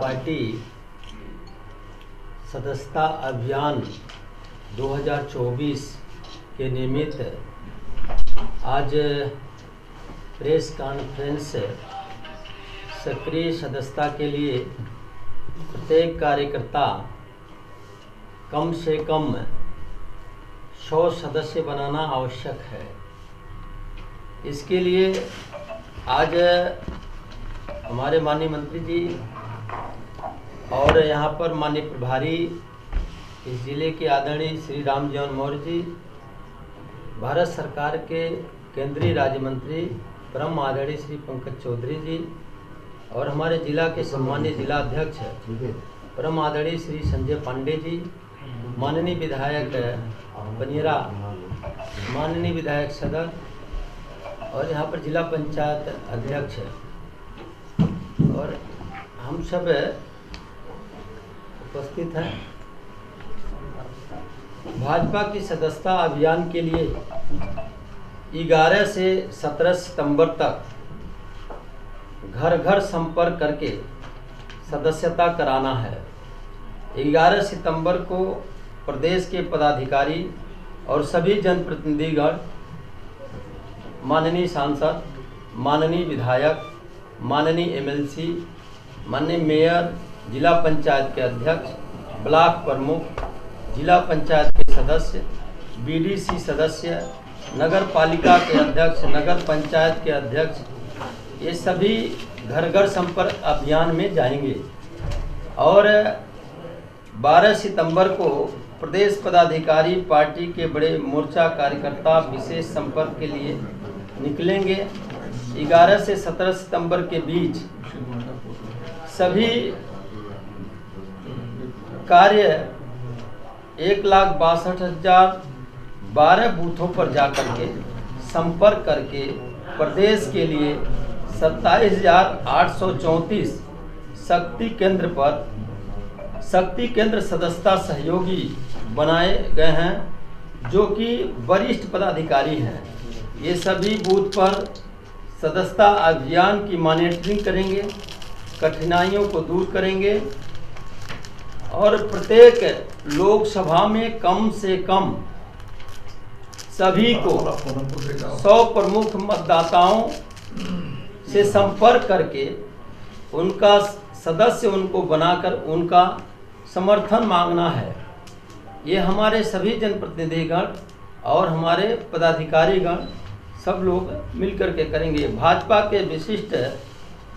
Party सदस्यता अभियान 2024 के निमित्त आज प्रेस कॉन्फ्रेंस सक्रिय सदस्यता के लिए प्रत्येक कार्यकर्ता कम से कम 100 सदस्य बनाना आवश्यक है। इसके लिए आज हमारे माननीय मंत्री जी और यहाँ पर माननीय प्रभारी इस जिले के आदरणीय श्री राम जीवन मौर्य जी, भारत सरकार के केंद्रीय राज्य मंत्री परम आदरणीय श्री पंकज चौधरी जी और हमारे जिला के सम्मानीय जिला अध्यक्ष परम आदरणीय श्री संजय पांडे जी, माननीय विधायक बनियारा, माननीय विधायक सदर और यहाँ पर जिला पंचायत अध्यक्ष और हम सब उपस्थित हैं। भाजपा की सदस्यता अभियान के लिए 11 से 17 सितंबर तक घर घर संपर्क करके सदस्यता कराना है। 11 सितंबर को प्रदेश के पदाधिकारी और सभी जनप्रतिनिधिगण, माननीय सांसद, माननीय विधायक, माननीय एमएलसी, माननीय मेयर, जिला पंचायत के अध्यक्ष, ब्लॉक प्रमुख, जिला पंचायत के सदस्य, बीडीसी सदस्य, नगर पालिका के अध्यक्ष, नगर पंचायत के अध्यक्ष, ये सभी घर घर संपर्क अभियान में जाएंगे और 12 सितंबर को प्रदेश पदाधिकारी पार्टी के बड़े मोर्चा कार्यकर्ता विशेष संपर्क के लिए निकलेंगे। 11 से 17 सितंबर के बीच सभी कार्य 1,62,012 बूथों पर जाकर के संपर्क करके प्रदेश के लिए 27,834 शक्ति केंद्र पर शक्ति केंद्र सदस्यता सहयोगी बनाए गए हैं, जो कि वरिष्ठ पदाधिकारी हैं। ये सभी बूथ पर सदस्यता अभियान की मॉनिटरिंग करेंगे, कठिनाइयों को दूर करेंगे और प्रत्येक लोकसभा में कम से कम सभी को 100 प्रमुख मतदाताओं से संपर्क करके उनका सदस्य उनको बनाकर उनका समर्थन मांगना है। ये हमारे सभी जनप्रतिनिधिगण और हमारे पदाधिकारीगण सब लोग मिलकर के करेंगे। भाजपा के विशिष्ट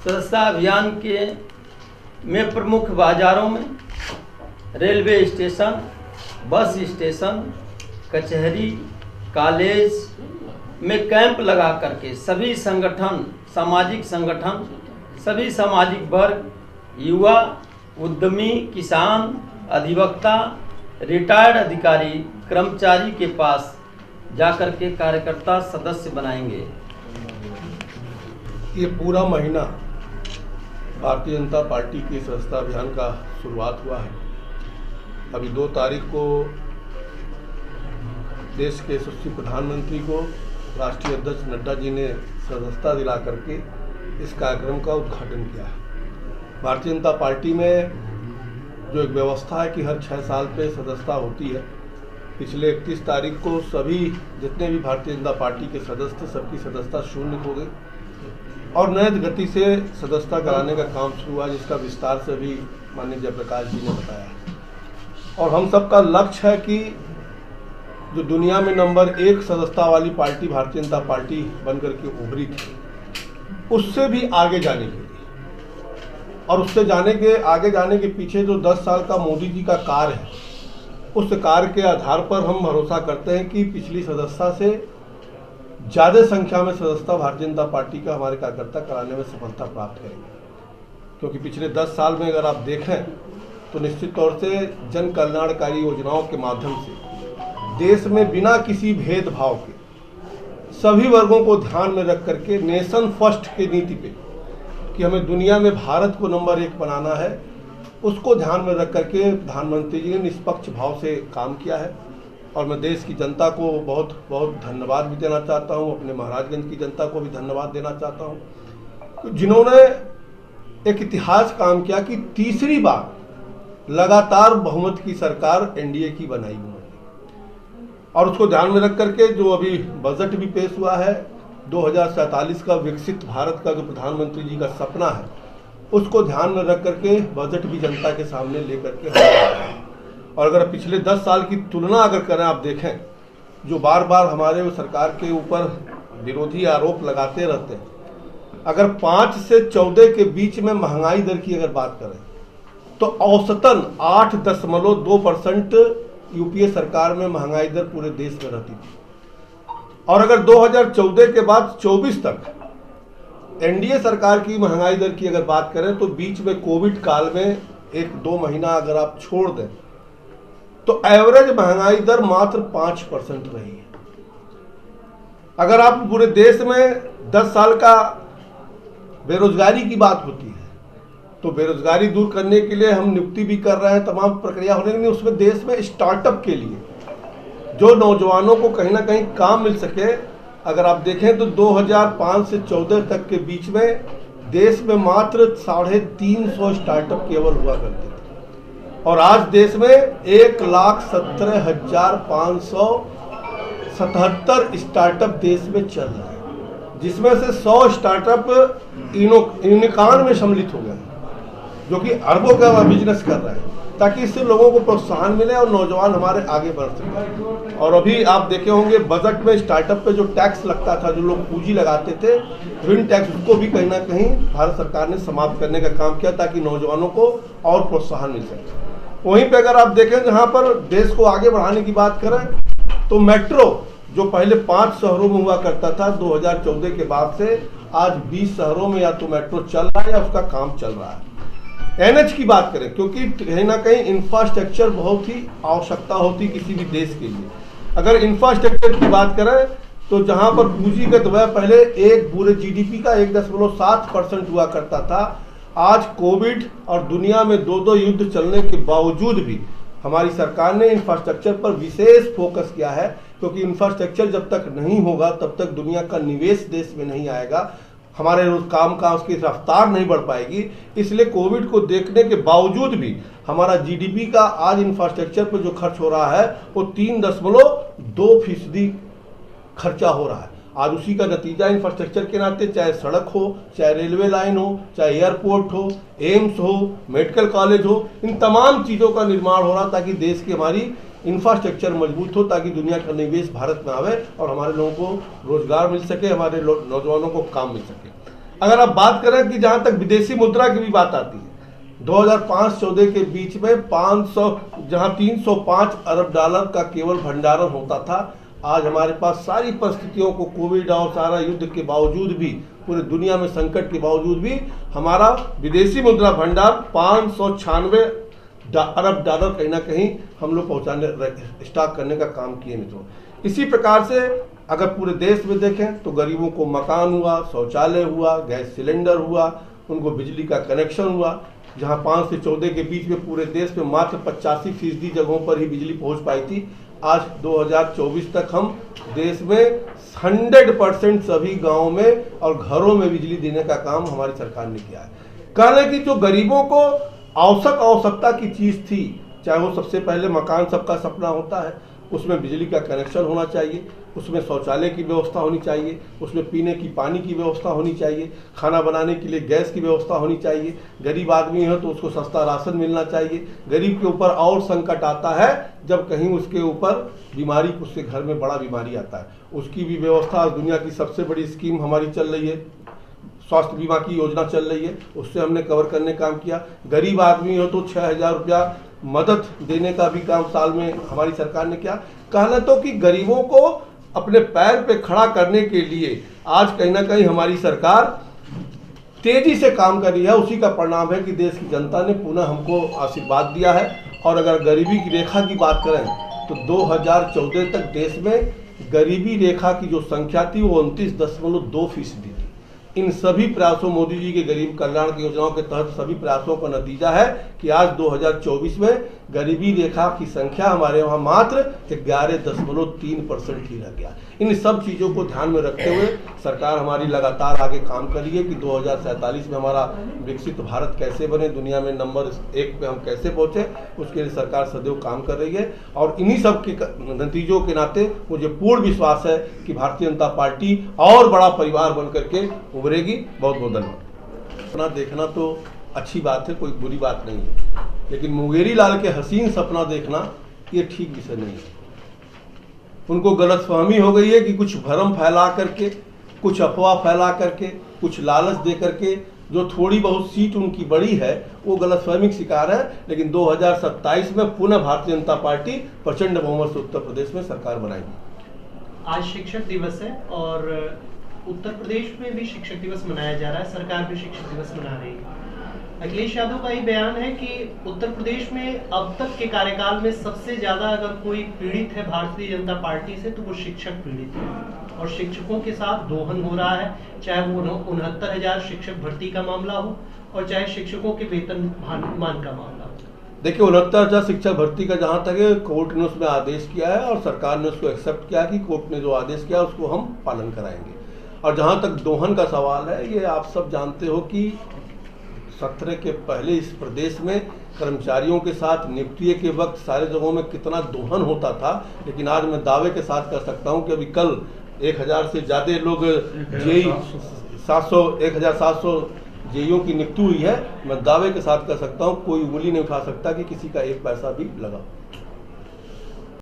सदस्यता अभियान के में प्रमुख बाजारों में, रेलवे स्टेशन, बस स्टेशन, कचहरी, कॉलेज में कैंप लगा करके सभी संगठन, सामाजिक संगठन, सभी सामाजिक वर्ग, युवा, उद्यमी, किसान, अधिवक्ता, रिटायर्ड अधिकारी, कर्मचारी के पास जाकर के कार्यकर्ता सदस्य बनाएंगे। ये पूरा महीना भारतीय जनता पार्टी के सदस्यता अभियान का शुरुआत हुआ है। अभी 2 तारीख को देश के यशस्वी प्रधानमंत्री को राष्ट्रीय अध्यक्ष नड्डा जी ने सदस्यता दिला करके इस कार्यक्रम का उद्घाटन किया है। भारतीय जनता पार्टी में जो एक व्यवस्था है कि हर 6 साल पे सदस्यता होती है, पिछले 31 तारीख को सभी जितने भी भारतीय जनता पार्टी के सदस्य थे सबकी सदस्यता शून्य हो गई और नए गति से सदस्यता कराने का काम शुरू हुआ, जिसका विस्तार से भी माननीय जयप्रकाश जी ने बताया। और हम सबका लक्ष्य है कि जो दुनिया में नंबर 1 सदस्यता वाली पार्टी भारतीय जनता पार्टी बनकर के उभरी थी, उससे भी आगे जाने के लिए और उससे आगे जाने के पीछे जो 10 साल का मोदी जी का कार्य है, उस कार्य के आधार पर हम भरोसा करते हैं कि पिछली सदस्यता से ज़्यादा संख्या में सदस्यता भारतीय जनता पार्टी का हमारे कार्यकर्ता कराने में सफलता प्राप्त करेंगे। क्योंकि पिछले 10 साल में अगर आप देखें तो निश्चित तौर से जन कल्याणकारी योजनाओं के माध्यम से देश में बिना किसी भेदभाव के सभी वर्गों को ध्यान में रख करके नेशन फर्स्ट की नीति पे कि हमें दुनिया में भारत को नंबर 1 बनाना है, उसको ध्यान में रख करके प्रधानमंत्री जी ने निष्पक्ष भाव से काम किया है। और मैं देश की जनता को बहुत बहुत धन्यवाद भी देना चाहता हूं, अपने महाराजगंज की जनता को भी धन्यवाद देना चाहता हूं, जिन्होंने एक इतिहास काम किया कि तीसरी बार लगातार बहुमत की सरकार एनडीए की बनाई उन्होंने। और उसको ध्यान में रख करके जो अभी बजट भी पेश हुआ है 2047 का विकसित भारत का जो प्रधानमंत्री जी का सपना है, उसको ध्यान में रख करके बजट भी जनता के सामने लेकर के और अगर पिछले 10 साल की तुलना अगर करें, आप देखें जो बार बार हमारे सरकार के ऊपर विरोधी आरोप लगाते रहते हैं, अगर 5 से 14 के बीच में महंगाई दर की अगर बात करें तो औसतन 8.2% यूपीए सरकार में महंगाई दर पूरे देश में रहती थी। और अगर 2014 के बाद 24 तक एनडीए सरकार की महंगाई दर की अगर बात करें तो बीच में कोविड काल में 1-2 महीना अगर आप छोड़ दें तो एवरेज महंगाई दर मात्र 5% रही है। अगर आप पूरे देश में 10 साल का बेरोजगारी की बात होती है तो बेरोजगारी दूर करने के लिए हम नियुक्ति भी कर रहे हैं, तमाम प्रक्रिया होने के लिए उसमें देश में स्टार्टअप के लिए जो नौजवानों को कहीं ना कहीं काम मिल सके। अगर आप देखें तो 2005 से 14 तक के बीच में देश में मात्र 350 स्टार्टअप केवल हुआ करते थे और आज देश में 1,17,577 स्टार्टअप देश में चल रहे हैं, जिसमें से 100 स्टार्टअप यूनिकॉर्न में सम्मिलित हो गए हैं जो कि अरबों का बिजनेस कर रहे हैं, ताकि इससे लोगों को प्रोत्साहन मिले और नौजवान हमारे आगे बढ़ सकें। और अभी आप देखे होंगे बजट में स्टार्टअप पे जो टैक्स लगता था, जो लोग पूंजी लगाते थे ऋण टैक्स, उसको भी कहीं ना कहीं भारत सरकार ने समाप्त करने का काम किया ताकि नौजवानों को और प्रोत्साहन मिल सके। वहीं पे अगर आप देखें जहाँ पर देश को आगे बढ़ाने की बात करें तो मेट्रो जो पहले 5 शहरों में हुआ करता था 2014 के बाद से आज 20 शहरों में या तो मेट्रो चल रहा है या उसका काम चल रहा है। एनएच की बात करें, क्योंकि कहीं ना कहीं इंफ्रास्ट्रक्चर बहुत ही आवश्यकता होती किसी भी देश के लिए। अगर इंफ्रास्ट्रक्चर की बात करें तो जहां पर पूंजीगत व्यय पहले एक पूरे जीडीपी का 1.7% हुआ करता था, आज कोविड और दुनिया में 2 युद्ध चलने के बावजूद भी हमारी सरकार ने इंफ्रास्ट्रक्चर पर विशेष फोकस किया है, क्योंकि इंफ्रास्ट्रक्चर जब तक नहीं होगा तब तक दुनिया का निवेश देश में नहीं आएगा, हमारे काम का उसकी रफ्तार नहीं बढ़ पाएगी। इसलिए कोविड को देखने के बावजूद भी हमारा जीडीपी का आज इंफ्रास्ट्रक्चर पर जो खर्च हो रहा है वो 3.2% खर्चा हो रहा है। आज उसी का नतीजा इंफ्रास्ट्रक्चर के नाते, चाहे सड़क हो, चाहे रेलवे लाइन हो, चाहे एयरपोर्ट हो, एम्स हो, मेडिकल कॉलेज हो, इन तमाम चीज़ों का निर्माण हो रहा ताकि देश की हमारी इंफ्रास्ट्रक्चर मजबूत हो, ताकि दुनिया का निवेश भारत में आवे और हमारे लोगों को रोजगार मिल सके, हमारे नौजवानों को काम मिल सके। अगर आप बात करें कि जहाँ तक विदेशी मुद्रा की भी बात आती है, 2005-14 के बीच में 305 अरब डॉलर का केवल भंडारण होता था, आज हमारे पास सारी परिस्थितियों को कोविड और सारा युद्ध के बावजूद भी, पूरे दुनिया में संकट के बावजूद भी हमारा विदेशी मुद्रा भंडार 596 अरब डॉलर कहीं ना कहीं हम लोग पहुँचाने स्टॉक करने का काम किए मित्रों। इसी प्रकार से अगर पूरे देश में देखें तो गरीबों को मकान हुआ, शौचालय हुआ, गैस सिलेंडर हुआ, उनको बिजली का कनेक्शन हुआ। जहां 5 से 14 के बीच में पूरे देश में मात्र 85% जगहों पर ही बिजली पहुंच पाई थी, आज 2024 तक हम देश में 100% सभी गाँव में और घरों में बिजली देने का काम हमारी सरकार ने किया है। कहने की जो गरीबों को आवश्यकता की चीज़ थी, चाहे वो सबसे पहले मकान सबका सपना होता है, उसमें बिजली का कनेक्शन होना चाहिए, उसमें शौचालय की व्यवस्था होनी चाहिए, उसमें पीने की पानी की व्यवस्था होनी चाहिए, खाना बनाने के लिए गैस की व्यवस्था होनी चाहिए। गरीब आदमी है तो उसको सस्ता राशन मिलना चाहिए। गरीब के ऊपर और संकट आता है जब कहीं उसके ऊपर बीमारी, उसके घर में बड़ा बीमारी आता है, उसकी भी व्यवस्था। दुनिया की सबसे बड़ी स्कीम हमारी चल रही है, स्वास्थ्य बीमा की योजना चल रही है, उससे हमने कवर करने काम किया। गरीब आदमी हो तो 6,000 रुपया मदद देने का भी काम साल में हमारी सरकार ने किया। कहना तो कि गरीबों को अपने पैर पे खड़ा करने के लिए आज कहीं ना कहीं हमारी सरकार तेजी से काम कर रही है। उसी का परिणाम है कि देश की जनता ने पुनः हमको आशीर्वाद दिया है। और अगर गरीबी की रेखा की बात करें तो 2014 तक देश में गरीबी रेखा की जो संख्या थी वो 29.2% थी। इन सभी प्रयासों, मोदी जी के गरीब कल्याण की योजनाओं के तहत सभी प्रयासों का नतीजा है कि आज 2024 में गरीबी रेखा की संख्या हमारे वहाँ मात्र 11.3% ही रह गया। इन सब चीज़ों को ध्यान में रखते हुए सरकार हमारी लगातार आगे काम कर रही है कि 2047 में हमारा विकसित भारत कैसे बने, दुनिया में नंबर 1 पे हम कैसे पहुँचे, उसके लिए सरकार सदैव काम कर रही है। और इन्हीं सब के नतीजों के नाते मुझे पूर्ण विश्वास है कि भारतीय जनता पार्टी और बड़ा परिवार बन करके उभरेगी। बहुत बहुत धन्यवाद। अपना देखना तो अच्छी बात है, कोई बुरी बात नहीं है, लेकिन मुंगेरी लाल के हसीन सपना देखना ये ठीक विषय नहीं है। उनको गलतफहमी हो गई है कि कुछ भ्रम फैला करके, कुछ अफवाह फैला करके, कुछ लालच दे करके जो थोड़ी बहुत सीट उनकी बड़ी है वो गलतफहमी का शिकार है। लेकिन 2027 में पुनः भारतीय जनता पार्टी प्रचंड बहुमत से उत्तर प्रदेश में सरकार बनाएगी। आज शिक्षक दिवस है और उत्तर प्रदेश में भी शिक्षक दिवस मनाया जा रहा है, सरकार भी शिक्षक दिवस मना रही है। अखिलेश यादव का ये बयान है कि उत्तर प्रदेश में अब तक के कार्यकाल में सबसे ज्यादा अगर कोई पीड़ित है भारतीय जनता पार्टी से तो वो शिक्षक पीड़ित है, और शिक्षकों के साथ दोहन हो रहा है, चाहे वो 69,000 शिक्षक भर्ती का मामला हो और चाहे शिक्षकों के वेतन मान का मामला हो। देखिए, 69,000 शिक्षक भर्ती का जहाँ तक है, कोर्ट ने उसमें आदेश किया है और सरकार ने उसको एक्सेप्ट किया कि कोर्ट ने जो आदेश किया उसको हम पालन कराएंगे। और जहाँ तक दोहन का सवाल है, ये आप सब जानते हो कि सत्र के पहले इस प्रदेश में कर्मचारियों के साथ नियुक्ति के वक्त सारे जगहों में कितना दोहन होता था। लेकिन आज मैं दावे के साथ कर सकता हूं कि अभी कल 1,000 से ज़्यादा लोग जेई 1,700 जेईओ की नियुक्ति हुई है। मैं दावे के साथ कर सकता हूं, कोई उंगली नहीं उठा सकता कि किसी का एक पैसा भी लगा।